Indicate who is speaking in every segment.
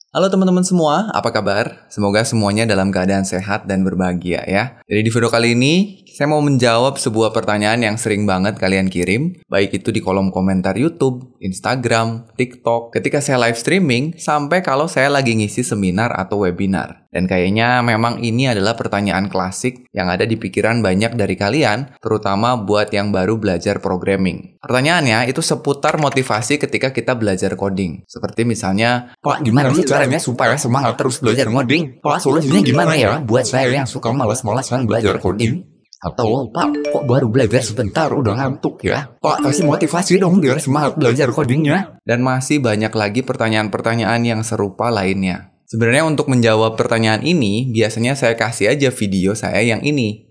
Speaker 1: Halo teman-teman semua, apa kabar? Semoga semuanya dalam keadaan sehat dan berbahagia ya. Jadi di video kali ini, saya mau menjawab sebuah pertanyaan yang sering banget kalian kirim, baik itu di kolom komentar YouTube, Instagram, TikTok, ketika saya live streaming, sampai kalau saya lagi ngisi seminar atau webinar. Dan kayaknya memang ini adalah pertanyaan klasik yang ada di pikiran banyak dari kalian, terutama buat yang baru belajar programming. Pertanyaannya itu seputar motivasi ketika kita belajar coding. Seperti misalnya,
Speaker 2: Pak, gimana sih caranya supaya semangat terus belajar ngoding? Pak, solusinya gimana ya buat saya yang suka malas-malasan belajar coding? Atau, Pak, kok baru belajar sebentar udah ngantuk ya? Pak, kasih motivasi dong biar semangat belajar codingnya.
Speaker 1: dan masih banyak lagi pertanyaan-pertanyaan yang serupa lainnya. Sebenarnya untuk menjawab pertanyaan ini, biasanya saya kasih aja video saya yang ini,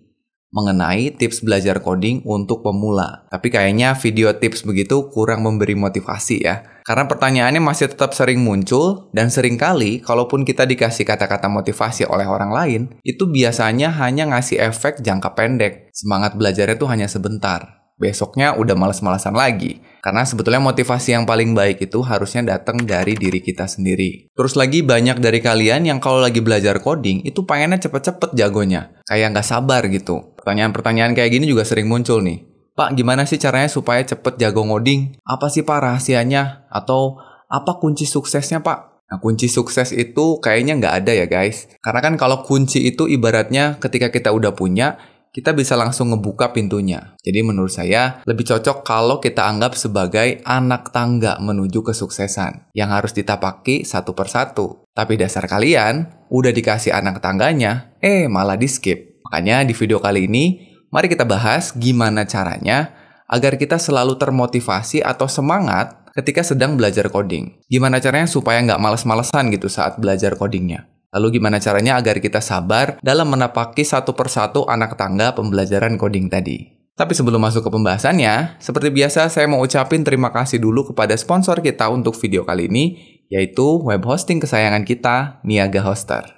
Speaker 1: mengenai tips belajar coding untuk pemula. Tapi kayaknya video tips begitu kurang memberi motivasi ya. Karena pertanyaannya masih tetap sering muncul, dan seringkali kalaupun kita dikasih kata-kata motivasi oleh orang lain, itu biasanya hanya ngasih efek jangka pendek. Semangat belajarnya tuh hanya sebentar. Besoknya udah malas-malasan lagi. Karena sebetulnya motivasi yang paling baik itu harusnya datang dari diri kita sendiri. Terus lagi banyak dari kalian yang kalau lagi belajar coding itu pengennya cepet-cepet jagonya. Kayak nggak sabar gitu. Pertanyaan-pertanyaan kayak gini juga sering muncul nih. Pak, gimana sih caranya supaya cepet jago ngoding? Apa sih Pak rahasianya? Atau apa kunci suksesnya Pak? Nah, kunci sukses itu kayaknya nggak ada ya guys. Karena kan kalau kunci itu ibaratnya ketika kita udah punya, kita bisa langsung ngebuka pintunya. Jadi menurut saya, lebih cocok kalau kita anggap sebagai anak tangga menuju kesuksesan, yang harus ditapaki satu persatu. Tapi dasar kalian, udah dikasih anak tangganya, malah di-skip. Makanya di video kali ini, mari kita bahas gimana caranya agar kita selalu termotivasi atau semangat ketika sedang belajar coding. Gimana caranya supaya nggak males-malesan gitu saat belajar codingnya. Lalu gimana caranya agar kita sabar dalam menapaki satu persatu anak tangga pembelajaran coding tadi. Tapi sebelum masuk ke pembahasannya, seperti biasa saya mau ucapin terima kasih dulu kepada sponsor kita untuk video kali ini, yaitu web hosting kesayangan kita, Niaga Hoster.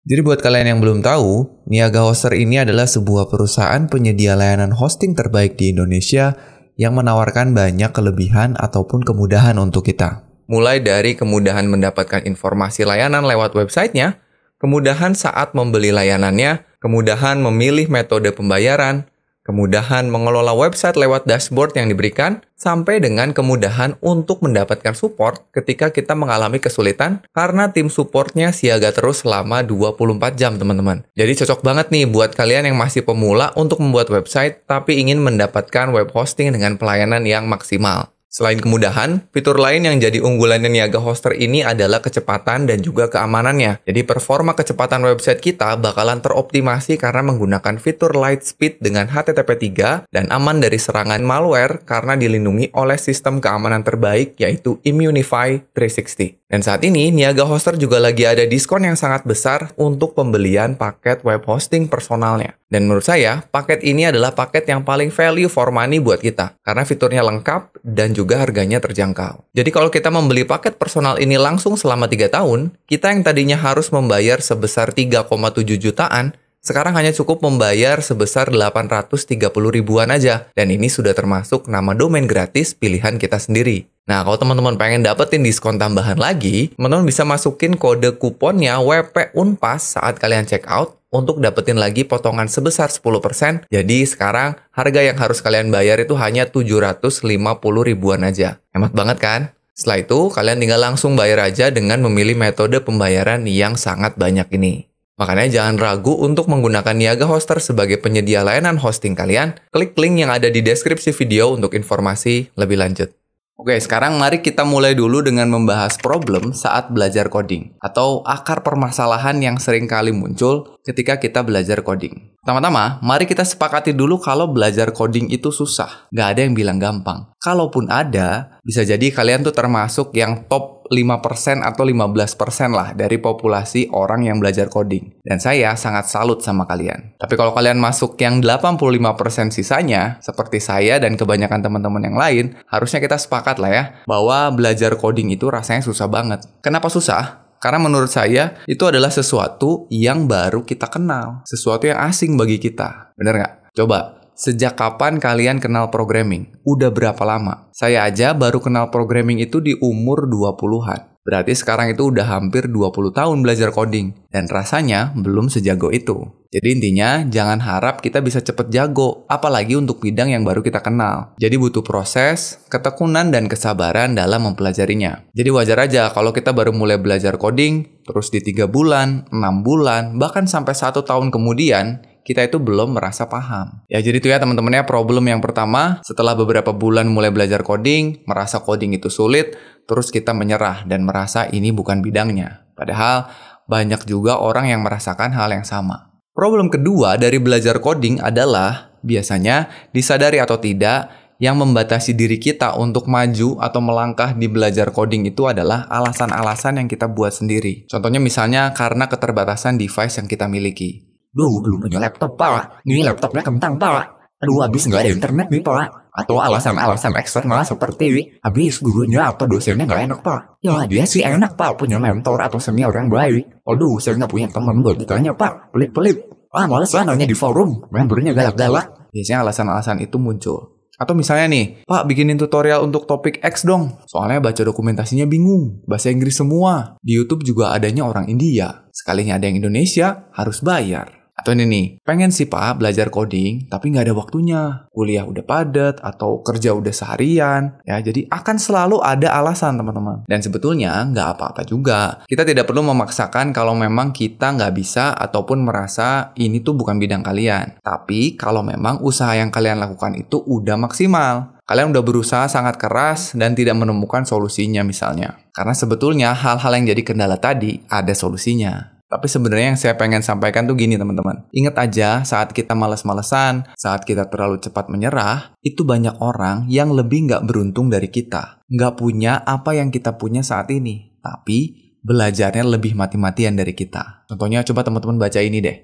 Speaker 1: Jadi buat kalian yang belum tahu, Niaga Hoster ini adalah sebuah perusahaan penyedia layanan hosting terbaik di Indonesia yang menawarkan banyak kelebihan ataupun kemudahan untuk kita. Mulai dari kemudahan mendapatkan informasi layanan lewat websitenya, kemudahan saat membeli layanannya, kemudahan memilih metode pembayaran, kemudahan mengelola website lewat dashboard yang diberikan, sampai dengan kemudahan untuk mendapatkan support ketika kita mengalami kesulitan karena tim supportnya siaga terus selama 24 jam teman-teman. Jadi cocok banget nih buat kalian yang masih pemula untuk membuat website tapi ingin mendapatkan web hosting dengan pelayanan yang maksimal. Selain kemudahan, fitur lain yang jadi unggulannya Niaga Hoster ini adalah kecepatan dan juga keamanannya. Jadi performa kecepatan website kita bakalan teroptimasi karena menggunakan fitur Light Speed dengan HTTP 3 dan aman dari serangan malware karena dilindungi oleh sistem keamanan terbaik yaitu Immunify 360. Dan saat ini, Niaga Hoster juga lagi ada diskon yang sangat besar untuk pembelian paket web hosting personalnya. Dan menurut saya, paket ini adalah paket yang paling value for money buat kita. Karena fiturnya lengkap dan juga harganya terjangkau. Jadi kalau kita membeli paket personal ini langsung selama 3 tahun, kita yang tadinya harus membayar sebesar 3,7 jutaan, sekarang hanya cukup membayar sebesar 830 ribuan aja. Dan ini sudah termasuk nama domain gratis pilihan kita sendiri. Nah, kalau teman-teman pengen dapetin diskon tambahan lagi, teman-teman bisa masukin kode kuponnya WPUNPAS saat kalian check out untuk dapetin lagi potongan sebesar 10%. Jadi sekarang harga yang harus kalian bayar itu hanya 750 ribuan aja. Hemat banget kan? Setelah itu, kalian tinggal langsung bayar aja dengan memilih metode pembayaran yang sangat banyak ini. Makanya jangan ragu untuk menggunakan Niaga Hoster sebagai penyedia layanan hosting kalian. Klik link yang ada di deskripsi video untuk informasi lebih lanjut. Oke, sekarang mari kita mulai dulu dengan membahas problem saat belajar coding atau akar permasalahan yang sering kali muncul ketika kita belajar coding. Pertama-tama, mari kita sepakati dulu kalau belajar coding itu susah. Nggak ada yang bilang gampang. Kalaupun ada, bisa jadi kalian tuh termasuk yang top 5% atau 15% lah dari populasi orang yang belajar coding. Dan saya sangat salut sama kalian. Tapi kalau kalian masuk yang 85% sisanya, seperti saya dan kebanyakan teman-teman yang lain, harusnya kita sepakat lah ya, bahwa belajar coding itu rasanya susah banget. Kenapa susah? Karena menurut saya, itu adalah sesuatu yang baru kita kenal. Sesuatu yang asing bagi kita. Bener nggak? Coba, sejak kapan kalian kenal programming? Udah berapa lama? Saya aja baru kenal programming itu di umur 20-an. Berarti sekarang itu udah hampir 20 tahun belajar coding. Dan rasanya belum sejago itu. Jadi intinya, jangan harap kita bisa cepet jago, apalagi untuk bidang yang baru kita kenal. Jadi butuh proses, ketekunan, dan kesabaran dalam mempelajarinya. Jadi wajar aja kalau kita baru mulai belajar coding, terus di 3 bulan, 6 bulan, bahkan sampai 1 tahun kemudian, kita itu belum merasa paham. Ya jadi itu ya teman-teman ya, problem yang pertama, setelah beberapa bulan mulai belajar coding, merasa coding itu sulit, terus kita menyerah dan merasa ini bukan bidangnya. Padahal banyak juga orang yang merasakan hal yang sama. Problem kedua dari belajar coding adalah biasanya disadari atau tidak, yang membatasi diri kita untuk maju atau melangkah di belajar coding itu adalah alasan-alasan yang kita buat sendiri. Contohnya misalnya karena keterbatasan device yang kita miliki.
Speaker 2: Duh, belum punya laptop, Pak. Ini laptopnya kentang, Pak. Aduh, habis nggak ada internet nih, Pak. Atau alasan-alasan eksternal seperti habis gurunya atau dosennya nggak enak, Pak. Ya, dia sih enak, Pak. Punya mentor atau senior yang baik. Aduh, saya nggak punya teman buat ditanya, Pak. Pelit-pelit. Males lah nanya di forum. Membernya galak-galak.
Speaker 1: Biasanya alasan-alasan itu muncul. Atau misalnya nih, Pak bikinin tutorial untuk topik X dong. Soalnya baca dokumentasinya bingung. Bahasa Inggris semua. Di YouTube juga adanya orang India. Sekalinya ada yang Indonesia, harus bayar. Atau ini nih, pengen sih Pak belajar coding, tapi nggak ada waktunya. Kuliah udah padat, atau kerja udah seharian. Ya, jadi akan selalu ada alasan teman-teman. Dan sebetulnya nggak apa-apa juga. Kita tidak perlu memaksakan kalau memang kita nggak bisa ataupun merasa ini tuh bukan bidang kalian. Tapi kalau memang usaha yang kalian lakukan itu udah maksimal. Kalian udah berusaha sangat keras dan tidak menemukan solusinya misalnya. Karena sebetulnya hal-hal yang jadi kendala tadi ada solusinya. Tapi sebenarnya yang saya pengen sampaikan tuh gini teman-teman. Ingat aja saat kita malas-malesan, saat kita terlalu cepat menyerah, itu banyak orang yang lebih nggak beruntung dari kita. Nggak punya apa yang kita punya saat ini. Tapi belajarnya lebih mati-matian dari kita. Contohnya coba teman-teman baca ini deh.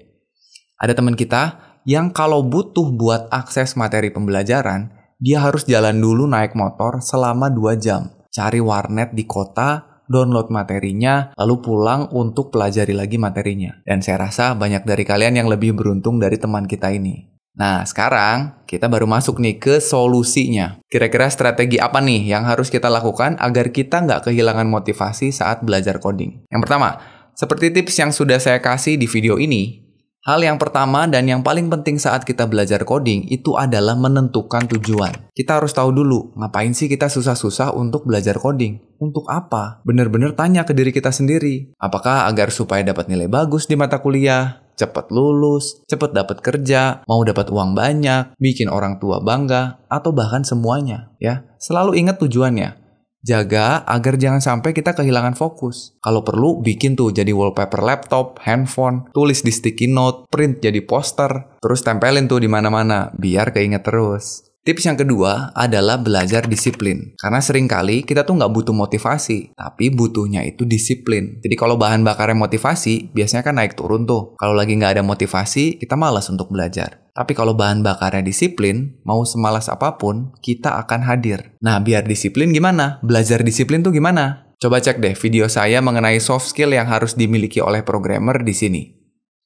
Speaker 1: Ada teman kita yang kalau butuh buat akses materi pembelajaran, dia harus jalan dulu naik motor selama 2 jam. Cari warnet di kota, download materinya, lalu pulang untuk pelajari lagi materinya. Dan saya rasa banyak dari kalian yang lebih beruntung dari teman kita ini. Nah, sekarang kita baru masuk nih ke solusinya. Kira-kira strategi apa nih yang harus kita lakukan agar kita nggak kehilangan motivasi saat belajar coding? Yang pertama, seperti tips yang sudah saya kasih di video ini, hal yang pertama dan yang paling penting saat kita belajar coding itu adalah menentukan tujuan. Kita harus tahu dulu, ngapain sih kita susah-susah untuk belajar coding? Untuk apa? Bener-bener tanya ke diri kita sendiri. Apakah agar supaya dapat nilai bagus di mata kuliah? Cepat lulus, cepat dapat kerja, mau dapat uang banyak, bikin orang tua bangga, atau bahkan semuanya? Ya, selalu ingat tujuannya. Jaga agar jangan sampai kita kehilangan fokus. Kalau perlu, bikin tuh jadi wallpaper laptop, handphone, tulis di sticky note, print jadi poster, terus tempelin tuh di mana-mana, biar keinget terus. Tips yang kedua adalah belajar disiplin. Karena seringkali kita tuh nggak butuh motivasi, tapi butuhnya itu disiplin. Jadi kalau bahan bakarnya motivasi, biasanya kan naik turun tuh. Kalau lagi nggak ada motivasi, kita malas untuk belajar. Tapi kalau bahan bakarnya disiplin, mau semalas apapun, kita akan hadir. Nah, biar disiplin gimana? Belajar disiplin tuh gimana? Coba cek deh video saya mengenai soft skill yang harus dimiliki oleh programmer di sini.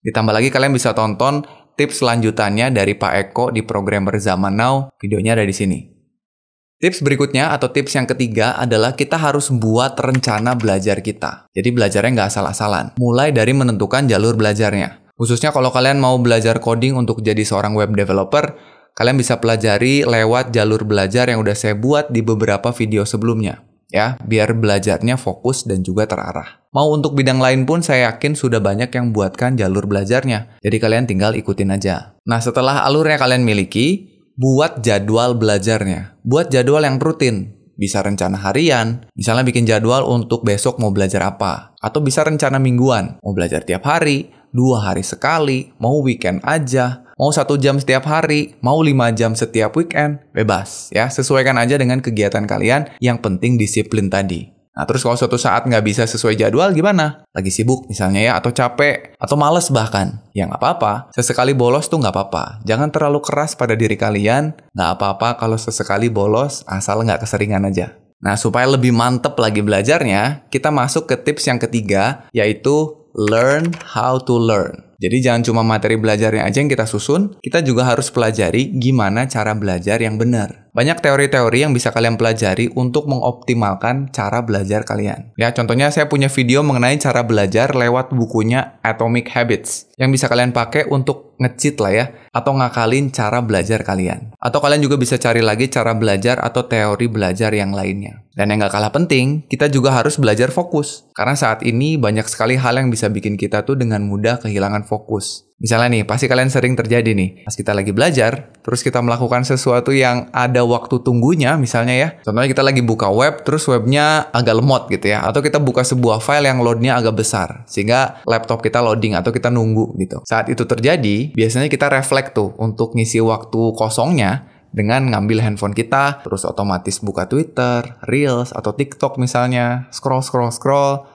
Speaker 1: Ditambah lagi kalian bisa tonton tips lanjutannya dari Pak Eko di Programmer Zaman Now, videonya ada di sini. Tips berikutnya atau tips yang ketiga adalah kita harus buat rencana belajar kita. Jadi belajarnya nggak asal-asalan. Mulai dari menentukan jalur belajarnya. Khususnya kalau kalian mau belajar coding untuk jadi seorang web developer, kalian bisa pelajari lewat jalur belajar yang udah saya buat di beberapa video sebelumnya. Ya, biar belajarnya fokus dan juga terarah. Mau untuk bidang lain pun saya yakin sudah banyak yang buatkan jalur belajarnya. Jadi kalian tinggal ikutin aja. Nah, setelah alurnya kalian miliki, buat jadwal belajarnya. Buat jadwal yang rutin. Bisa rencana harian, misalnya bikin jadwal untuk besok mau belajar apa. Atau bisa rencana mingguan, mau belajar tiap hari, 2 hari sekali, mau weekend aja. Mau 1 jam setiap hari, mau 5 jam setiap weekend, bebas ya. Sesuaikan aja dengan kegiatan kalian, yang penting disiplin tadi. Nah, terus kalau suatu saat nggak bisa sesuai jadwal gimana? Lagi sibuk misalnya ya, atau capek, atau males bahkan. Ya nggak apa-apa, sesekali bolos tuh nggak apa-apa. Jangan terlalu keras pada diri kalian, nggak apa-apa kalau sesekali bolos, asal nggak keseringan aja. Nah, supaya lebih mantep lagi belajarnya, kita masuk ke tips yang ketiga, yaitu learn how to learn. Jadi jangan cuma materi belajarnya aja yang kita susun, kita juga harus pelajari gimana cara belajar yang benar. Banyak teori-teori yang bisa kalian pelajari untuk mengoptimalkan cara belajar kalian. Ya, contohnya saya punya video mengenai cara belajar lewat bukunya Atomic Habits yang bisa kalian pakai untuk nge-cheat lah ya, atau ngakalin cara belajar kalian. Atau kalian juga bisa cari lagi cara belajar atau teori belajar yang lainnya. Dan yang gak kalah penting, kita juga harus belajar fokus. Karena saat ini banyak sekali hal yang bisa bikin kita tuh dengan mudah kehilangan fokus. Misalnya nih, pasti kalian sering terjadi nih, pas kita lagi belajar, terus kita melakukan sesuatu yang ada waktu tunggunya, misalnya ya. Contohnya kita lagi buka web, terus webnya agak lemot gitu ya. Atau kita buka sebuah file yang loadnya agak besar, sehingga laptop kita loading atau kita nunggu gitu. Saat itu terjadi, biasanya kita refleks tuh untuk ngisi waktu kosongnya dengan ngambil handphone kita, terus otomatis buka Twitter, Reels, atau TikTok misalnya, scroll,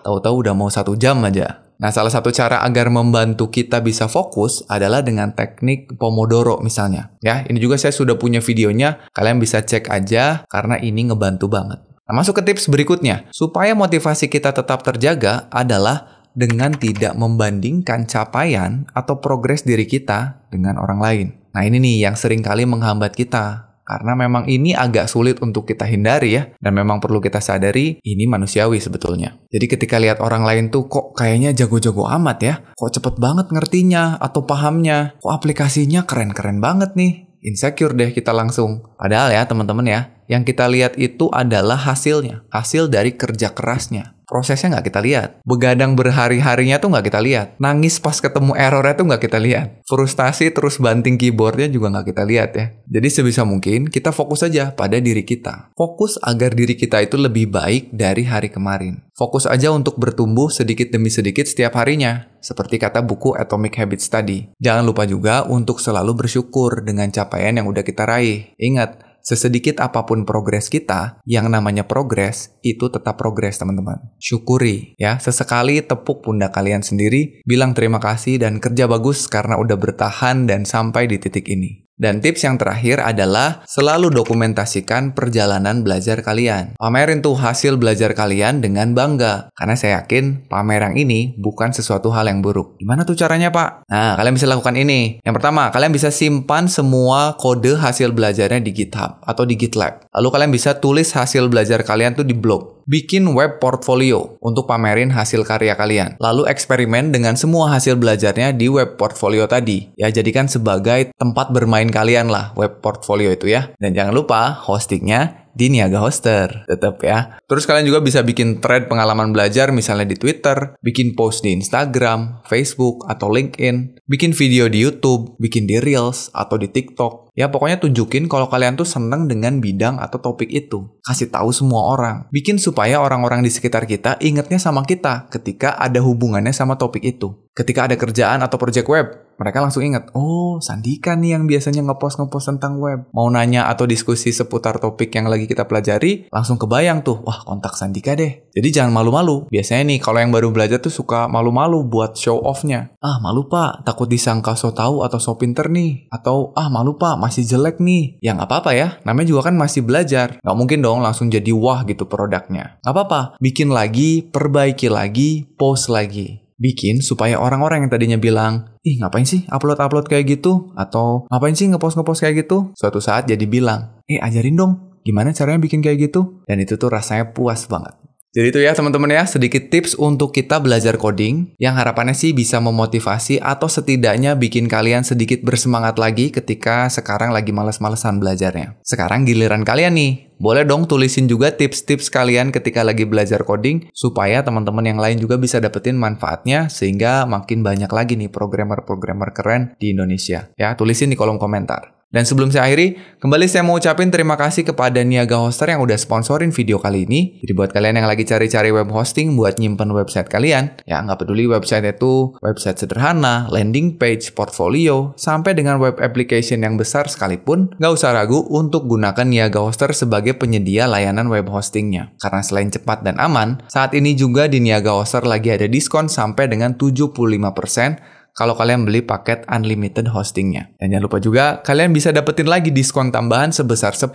Speaker 1: tahu-tahu udah mau 1 jam aja. Nah, salah satu cara agar membantu kita bisa fokus adalah dengan teknik Pomodoro misalnya. Ya, ini juga saya sudah punya videonya, kalian bisa cek aja karena ini ngebantu banget. Nah, masuk ke tips berikutnya. Supaya motivasi kita tetap terjaga adalah dengan tidak membandingkan capaian atau progres diri kita dengan orang lain. Nah, ini nih yang sering kali menghambat kita. Karena memang ini agak sulit untuk kita hindari ya. Dan memang perlu kita sadari, ini manusiawi sebetulnya. Jadi ketika lihat orang lain tuh kok kayaknya jago-jago amat ya. Kok cepet banget ngertinya atau pahamnya. Kok aplikasinya keren-keren banget nih. Insecure deh kita langsung. Padahal ya teman-teman ya, yang kita lihat itu adalah hasilnya. Hasil dari kerja kerasnya. Prosesnya nggak kita lihat. Begadang berhari-harinya tuh nggak kita lihat. Nangis pas ketemu errornya tuh nggak kita lihat. Frustasi terus banting keyboardnya juga nggak kita lihat ya. Jadi sebisa mungkin kita fokus aja pada diri kita. Fokus agar diri kita itu lebih baik dari hari kemarin. Fokus aja untuk bertumbuh sedikit demi sedikit setiap harinya. Seperti kata buku Atomic Habits tadi. Jangan lupa juga untuk selalu bersyukur dengan capaian yang udah kita raih. Ingat, sesedikit apapun progres kita, yang namanya progres, itu tetap progres teman-teman. Syukuri ya, sesekali tepuk pundak kalian sendiri, bilang terima kasih dan kerja bagus karena udah bertahan dan sampai di titik ini. Dan tips yang terakhir adalah selalu dokumentasikan perjalanan belajar kalian. Pamerin tuh hasil belajar kalian dengan bangga. Karena saya yakin pamer yang ini bukan sesuatu hal yang buruk. Gimana tuh caranya, Pak? Nah, kalian bisa lakukan ini. Yang pertama, kalian bisa simpan semua kode hasil belajarnya di GitHub atau di GitLab. Lalu kalian bisa tulis hasil belajar kalian tuh di blog. Bikin web portfolio untuk pamerin hasil karya kalian. Lalu eksperimen dengan semua hasil belajarnya di web portfolio tadi. Ya, jadikan sebagai tempat bermain kalian lah web portfolio itu ya. Dan jangan lupa hostingnya di Niaga Hoster, tetap ya. Terus kalian juga bisa bikin thread pengalaman belajar misalnya di Twitter, bikin post di Instagram, Facebook, atau LinkedIn, bikin video di YouTube, bikin di Reels, atau di TikTok. Ya pokoknya tunjukin kalau kalian tuh seneng dengan bidang atau topik itu. Kasih tahu semua orang. Bikin supaya orang-orang di sekitar kita ingetnya sama kita ketika ada hubungannya sama topik itu. Ketika ada kerjaan atau project web, mereka langsung ingat, oh Sandika nih yang biasanya ngepost tentang web. Mau nanya atau diskusi seputar topik yang lagi kita pelajari, langsung kebayang tuh, wah kontak Sandika deh. Jadi jangan malu-malu. Biasanya nih kalau yang baru belajar tuh suka malu-malu buat show off-nya. Ah malu pak, takut disangka so tahu atau so pinter nih. Atau ah malu pak, masih jelek nih. Ya nggak apa-apa ya, namanya juga kan masih belajar. Nggak mungkin dong langsung jadi wah gitu produknya. Nggak apa-apa, bikin lagi, perbaiki lagi, post lagi. Bikin supaya orang-orang yang tadinya bilang, ih ngapain sih upload-upload kayak gitu? Atau ngapain sih ngepost-ngepost kayak gitu? Suatu saat jadi bilang, ajarin dong, gimana caranya bikin kayak gitu? Dan itu tuh rasanya puas banget. Jadi itu ya teman-teman ya, sedikit tips untuk kita belajar coding yang harapannya sih bisa memotivasi atau setidaknya bikin kalian sedikit bersemangat lagi ketika sekarang lagi males-malesan belajarnya. Sekarang giliran kalian nih. Boleh dong tulisin juga tips-tips kalian ketika lagi belajar coding supaya teman-teman yang lain juga bisa dapetin manfaatnya sehingga makin banyak lagi nih programmer-programmer keren di Indonesia. Ya, tulisin di kolom komentar. Dan sebelum saya akhiri, kembali saya mau ucapin terima kasih kepada Niaga Hoster yang udah sponsorin video kali ini. Jadi buat kalian yang lagi cari-cari web hosting buat nyimpen website kalian, ya nggak peduli website itu website sederhana, landing page, portfolio, sampai dengan web application yang besar sekalipun, nggak usah ragu untuk gunakan Niaga Hoster sebagai penyedia layanan web hostingnya. Karena selain cepat dan aman, saat ini juga di Niaga Hoster lagi ada diskon sampai dengan 75% kalau kalian beli paket unlimited hostingnya. Dan jangan lupa juga, kalian bisa dapetin lagi diskon tambahan sebesar 10%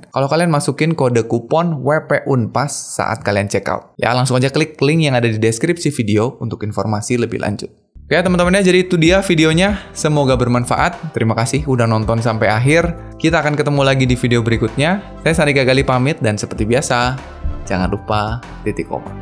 Speaker 1: kalau kalian masukin kode kupon WPUNPAS saat kalian check out. Ya, langsung aja klik link yang ada di deskripsi video untuk informasi lebih lanjut. Oke teman-teman ya, jadi itu dia videonya. Semoga bermanfaat. Terima kasih udah nonton sampai akhir. Kita akan ketemu lagi di video berikutnya. Saya Sandika Gali pamit dan seperti biasa, jangan lupa titik koma.